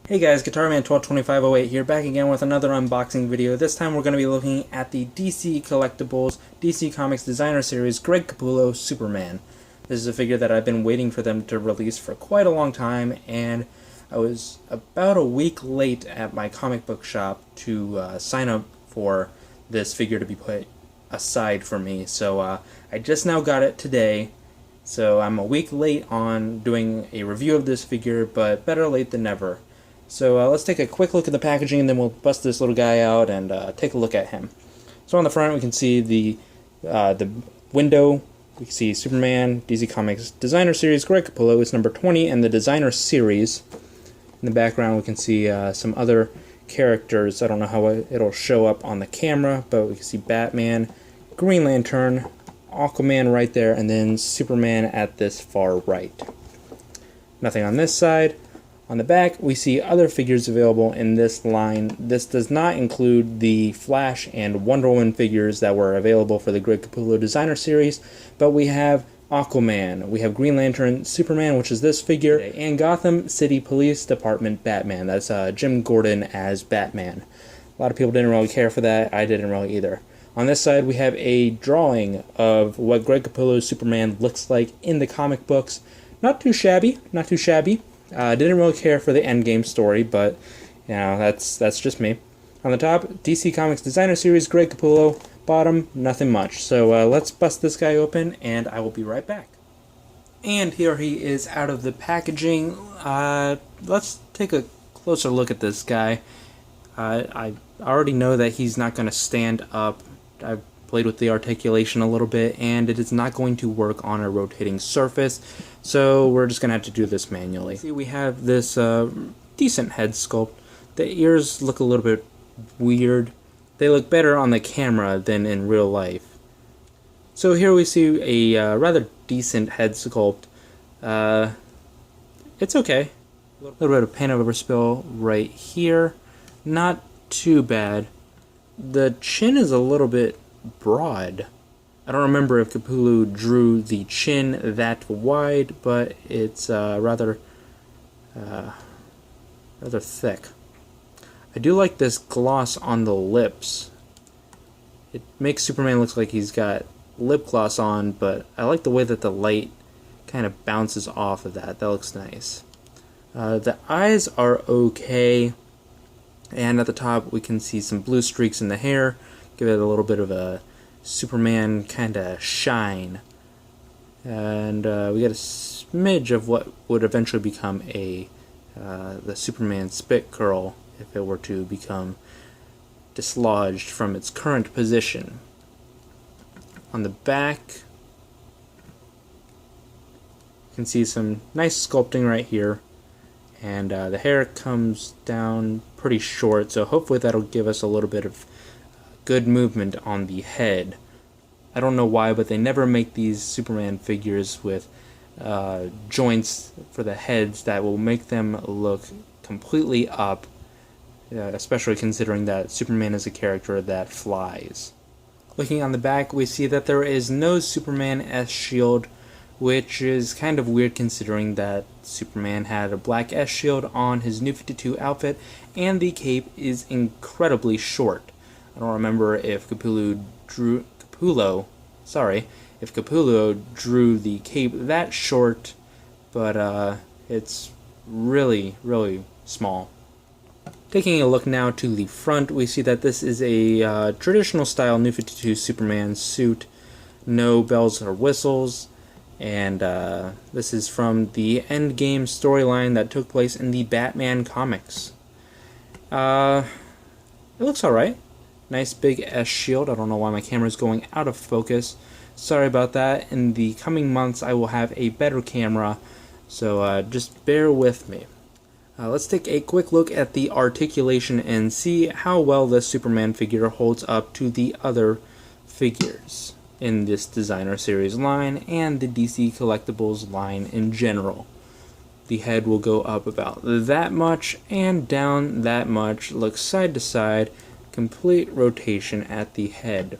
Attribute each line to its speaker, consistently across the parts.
Speaker 1: Hey guys, GuitarMan122508 here, back again with another unboxing video. This time we're going to be looking at the DC Collectibles DC Comics Designer Series Greg Capullo Superman. This is a figure that I've been waiting for them to release for quite a long time, and I was about a week late at my comic book shop to sign up for this figure to be put aside for me. So I just now got it today, so I'm a week late on doing a review of this figure, but better late than never. So let's take a quick look at the packaging, and then we'll bust this little guy out and take a look at him. So on the front we can see the window. We can see Superman, DC Comics Designer Series, Greg Capullo. It's number 20 in the Designer Series. In the background we can see some other characters. I don't know how it'll show up on the camera, but we can see Batman, Green Lantern, Aquaman right there, and then Superman at this far right. Nothing on this side. On the back, we see other figures available in this line. This does not include the Flash and Wonder Woman figures that were available for the Greg Capullo Designer Series, but we have Aquaman, we have Green Lantern, Superman, which is this figure, and Gotham City Police Department Batman. That's Jim Gordon as Batman. A lot of people didn't really care for that. I didn't really either. On this side, we have a drawing of what Greg Capullo's Superman looks like in the comic books. Not too shabby, not too shabby. Didn't really care for the endgame story, but you know, that's just me. On the top, DC Comics Designer Series, Greg Capullo. Bottom, nothing much. So let's bust this guy open, and I will be right back. And here he is out of the packaging. Let's take a closer look at this guy. I already know that he's not going to stand up. I've played with the articulation a little bit, and it is not going to work on a rotating surface, so we're just going to have to do this manually. See, we have this decent head sculpt. The ears look a little bit weird. They look better on the camera than in real life. So here we see a rather decent head sculpt. It's okay. A little bit of paint overspill right here. Not too bad. The chin is a little bit broad. I don't remember if Capullo drew the chin that wide, but it's rather thick. I do like this gloss on the lips. It makes Superman look like he's got lip gloss on, but I like the way that the light kind of bounces off of that. That looks nice. The eyes are okay, and at the top we can see some blue streaks in the hair. Give it a little bit of a Superman kind of shine. And we get a smidge of what would eventually become the Superman spit curl if it were to become dislodged from its current position. On the back, you can see some nice sculpting right here. And the hair comes down pretty short, so hopefully that'll give us a little bit of good movement on the head. I don't know why, but they never make these Superman figures with joints for the heads that will make them look completely up, especially considering that Superman is a character that flies. Looking on the back, we see that there is no Superman S shield, which is kind of weird considering that Superman had a black S shield on his New 52 outfit, and the cape is incredibly short. I don't remember if Capullo drew the cape that short, but it's really, really small. Taking a look now to the front, we see that this is a traditional style New 52 Superman suit, no bells or whistles, and this is from the Endgame storyline that took place in the Batman comics. It looks alright. Nice big S shield. I don't know why my camera is going out of focus. Sorry about that. In the coming months I will have a better camera, so just bear with me. Let's take a quick look at the articulation and see how well this Superman figure holds up to the other figures in this Designer Series line and the DC Collectibles line in general. The head will go up about that much and down that much, look side to side, complete rotation at the head.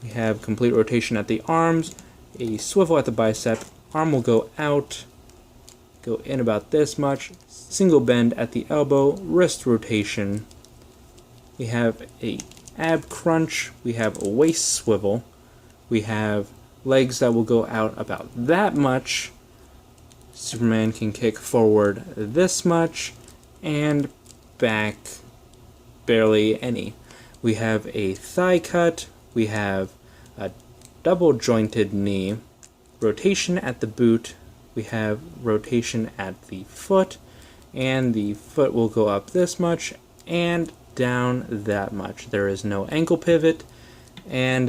Speaker 1: We have complete rotation at the arms, a swivel at the bicep, arm will go out, go in about this much, single bend at the elbow, wrist rotation. We have a ab crunch, we have a waist swivel, we have legs that will go out about that much. Superman can kick forward this much, and back barely any. We have a thigh cut, we have a double jointed knee, rotation at the boot, we have rotation at the foot, and the foot will go up this much and down that much. There is no ankle pivot, and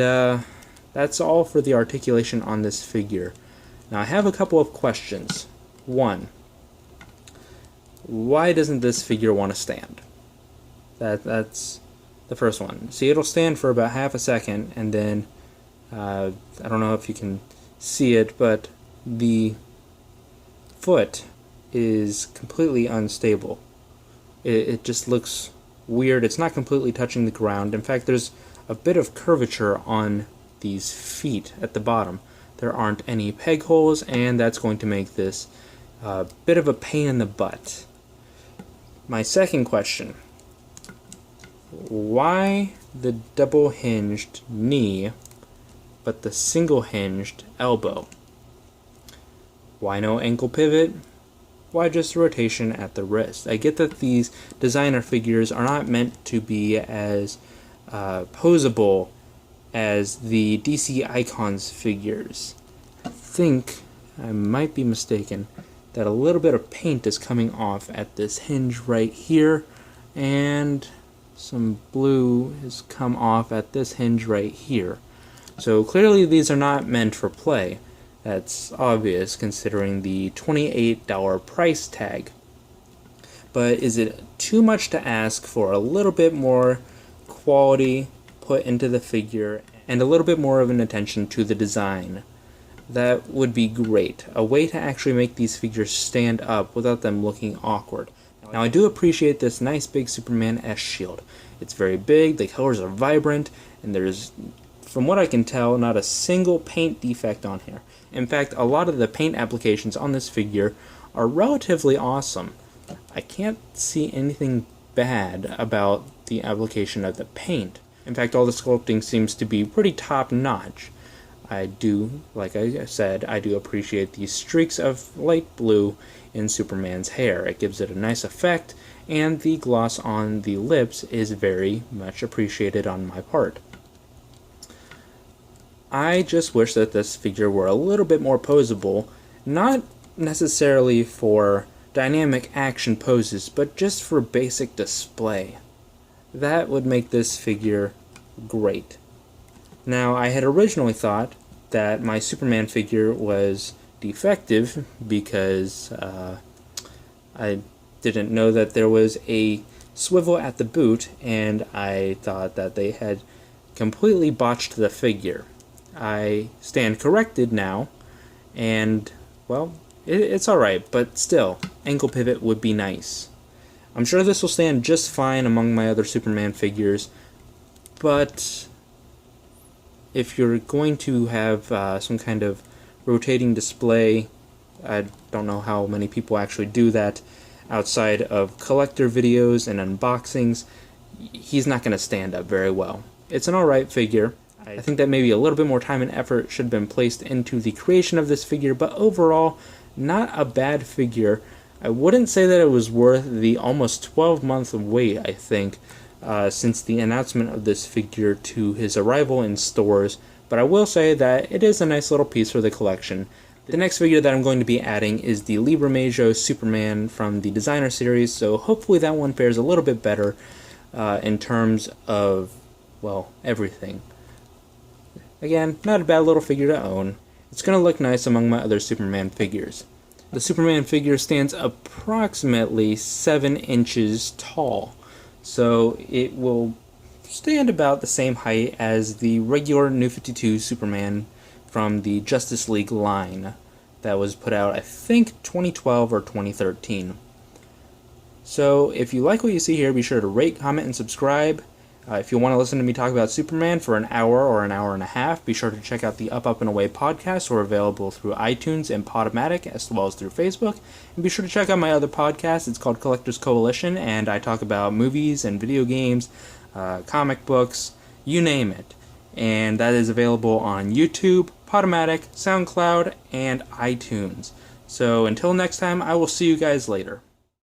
Speaker 1: that's all for the articulation on this figure. Now I have a couple of questions. One, why doesn't this figure want to stand? That's the first one. See, it'll stand for about half a second, and then I don't know if you can see it, but the foot is completely unstable. It just looks weird. It's not completely touching the ground. In fact, there's a bit of curvature on these feet at the bottom. There aren't any peg holes, and that's going to make this a bit of a pain in the butt. My second question: why the double hinged knee but the single hinged elbow? Why no ankle pivot? Why just rotation at the wrist? I get that these designer figures are not meant to be as posable as the DC Icons figures. I think, I might be mistaken, that a little bit of paint is coming off at this hinge right here, and some blue has come off at this hinge right here. So clearly these are not meant for play. That's obvious considering the $28 price tag. But is it too much to ask for a little bit more quality put into the figure and a little bit more of an attention to the design? That would be great. A way to actually make these figures stand up without them looking awkward. Now I do appreciate this nice big Superman S shield. It's very big, the colors are vibrant, and there's, from what I can tell, not a single paint defect on here. In fact, a lot of the paint applications on this figure are relatively awesome. I can't see anything bad about the application of the paint. In fact, all the sculpting seems to be pretty top-notch. I do, like I said, I do appreciate these streaks of light blue in Superman's hair. It gives it a nice effect, and the gloss on the lips is very much appreciated on my part. I just wish that this figure were a little bit more posable, not necessarily for dynamic action poses, but just for basic display. That would make this figure great. Now, I had originally thought that my Superman figure was defective because I didn't know that there was a swivel at the boot, and I thought that they had completely botched the figure. I stand corrected now, and, well, it's alright, but still, ankle pivot would be nice. I'm sure this will stand just fine among my other Superman figures, but if you're going to have some kind of rotating display, I don't know how many people actually do that outside of collector videos and unboxings, he's not going to stand up very well. It's an alright figure. I think that maybe a little bit more time and effort should have been placed into the creation of this figure, but overall, not a bad figure. I wouldn't say that it was worth the almost 12-month wait, I think, since the announcement of this figure to his arrival in stores, but I will say that it is a nice little piece for the collection. The next figure that I'm going to be adding is the Libre Major Superman from the Designer series, so hopefully that one fares a little bit better in terms of, well, everything. Again, not a bad little figure to own. It's going to look nice among my other Superman figures. The Superman figure stands approximately 7 inches tall, so it will stand about the same height as the regular New 52 Superman from the Justice League line that was put out, I think, 2012 or 2013. So if you like what you see here, be sure to rate, comment, and subscribe. If you want to listen to me talk about Superman for an hour or an hour and a half, be sure to check out the Up, and Away podcast. We're available through iTunes and Podomatic, as well as through Facebook. And be sure to check out my other podcast. It's called Collectors Coalition, and I talk about movies and video games, comic books, you name it. And that is available on YouTube, Podomatic, SoundCloud, and iTunes. So until next time, I will see you guys later.